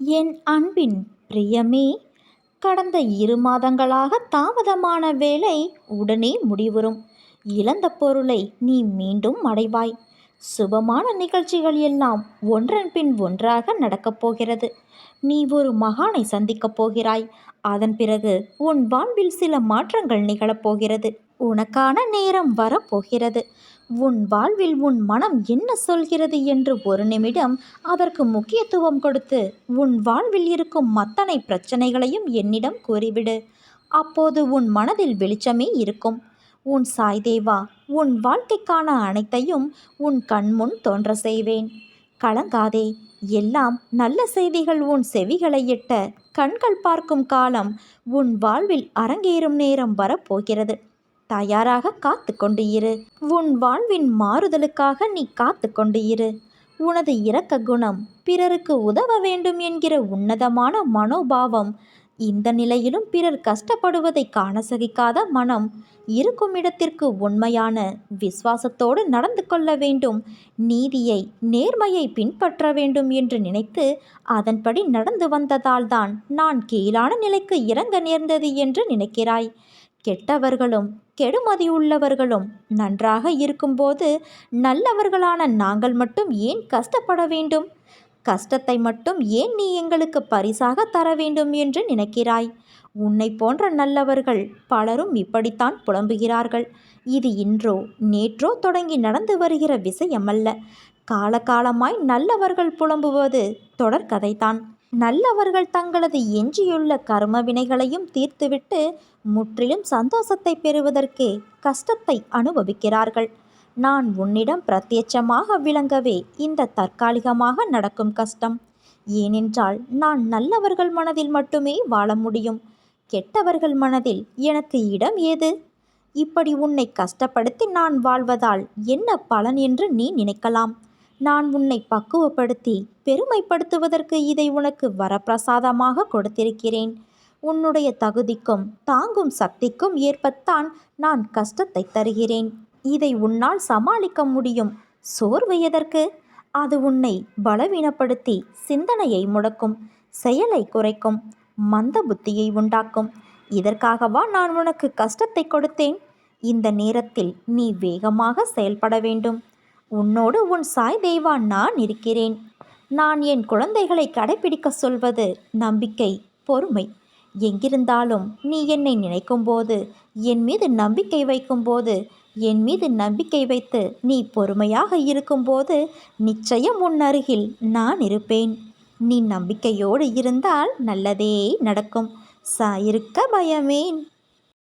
என் அன்பின் பிரியமே, கடந்த 2 மாதங்களாக தாமதமான வேலை உடனே முடிவுறும். இழந்த பொருளை நீ மீண்டும் அடைவாய். சுபமான நிகழ்ச்சிகள் எல்லாம் ஒன்றன் பின் ஒன்றாக நடக்கப் போகிறது. நீ ஒரு மகானை சந்திக்கப் போகிறாய். அதன் பிறகு உன் வாழ்வில் சில மாற்றங்கள் நிகழப்போகிறது. உனக்கான நேரம் வரப்போகிறது. உன் வாழ்வில் உன் மனம் என்ன சொல்கிறது என்று ஒரு நிமிடம் அதற்கு முக்கியத்துவம் கொடுத்து உன் வாழ்வில் இருக்கும் அத்தனை பிரச்சனைகளையும் என்னிடம் கூறிவிடு. அப்போது உன் மனதில் வெளிச்சமே இருக்கும். உன் சாய் தேவா உன் வாழ்க்கைக்கான அனைத்தையும் உன் கண்முன் தோன்ற செய்வேன். கலங்காதே. எல்லாம் நல்ல செய்திகள் உன் செவிகளை எட்ட கண்கள் பார்க்கும் காலம் உன் வாழ்வில் அரங்கேறும் நேரம் வரப்போகிறது. தயாராக காத்து கொண்டு இரு. உன் வாழ்வின் மாறுதலுக்காக நீ காத்து கொண்டு இரு. உனது இரக்க குணம், பிறருக்கு உதவ வேண்டும் என்கிற உன்னதமான மனோபாவம், இந்த நிலையிலும் பிறர் கஷ்டப்படுவதை காண சகிக்காத மனம், இருக்கும் இடத்திற்கு உண்மையான விசுவாசத்தோடு நடந்து கொள்ள வேண்டும், நீதியை நேர்மையை பின்பற்ற வேண்டும் என்று நினைத்து அதன்படி நடந்து வந்ததால்தான் நான் கீழான நிலைக்கு இறங்க நேர்ந்தது என்று நினைக்கிறாய். கெட்டவர்களும் கெடுமதியுள்ளவர்களும் நன்றாக இருக்கும்போது நல்லவர்களான நாங்கள் மட்டும் ஏன் கஷ்டப்பட வேண்டும்? கஷ்டத்தை மட்டும் ஏன் நீ எங்களுக்கு பரிசாக தர வேண்டும் என்று நினைக்கிறாய்? உன்னை போன்ற நல்லவர்கள் பலரும் இப்படித்தான் புலம்புகிறார்கள். இது இன்றோ நேற்றோ தொடங்கி நடந்து வருகிற விஷயமல்ல. காலகாலமாய் நல்லவர்கள் புலம்புவது தொடர்கதைதான். நல்லவர்கள் தங்களது எஞ்சியுள்ள கர்ம வினைகளையும் தீர்த்துவிட்டு முற்றிலும் சந்தோஷத்தை பெறுவதற்கே கஷ்டத்தை அனுபவிக்கிறார்கள். நான் உன்னிடம் பிரத்யட்சமாக விளங்கவே இந்த தற்காலிகமாக நடக்கும் கஷ்டம். ஏனென்றால் நான் நல்லவர்கள் மனதில் மட்டுமே வாழ முடியும். கெட்டவர்கள் மனதில் எனக்கு இடம் ஏது? இப்படி உன்னை கஷ்டப்படுத்தி நான் வாழ்வதால் என்ன பலன் என்று நீ நினைக்கலாம். நான் உன்னை பக்குவப்படுத்தி பெருமைப்படுத்துவதற்கு இதை உனக்கு வரப்பிரசாதமாக கொடுத்திருக்கிறேன். உன்னுடைய தகுதிக்கும் தாங்கும் சக்திக்கும் ஏற்பத்தான் நான் கஷ்டத்தை தருகிறேன். இதை உன்னால் சமாளிக்க முடியும். சோர்வு எதற்கு? அது உன்னை பலவீனப்படுத்தி சிந்தனையை முடக்கும், செயலை குறைக்கும், மந்த புத்தியை உண்டாக்கும். இதற்காகவா நான் உனக்கு கஷ்டத்தை கொடுத்தேன்? இந்த நேரத்தில் நீ வேகமாக செயல்பட வேண்டும். உன்னோடு உன் சாய் தேவா நான் இருக்கிறேன். நான் என் குழந்தைகளை கடைபிடிக்க சொல்வது நம்பிக்கை, பொறுமை. எங்கிருந்தாலும் நீ என்னை நினைக்கும்போது, என் மீது நம்பிக்கை வைக்கும்போது, என் மீது நம்பிக்கை வைத்து நீ பொறுமையாக இருக்கும்போது நிச்சயம் உன் அருகில் நான் இருப்பேன். நீ நம்பிக்கையோடு இருந்தால் நல்லதே நடக்கும். சாயிருக்க பயமேன்.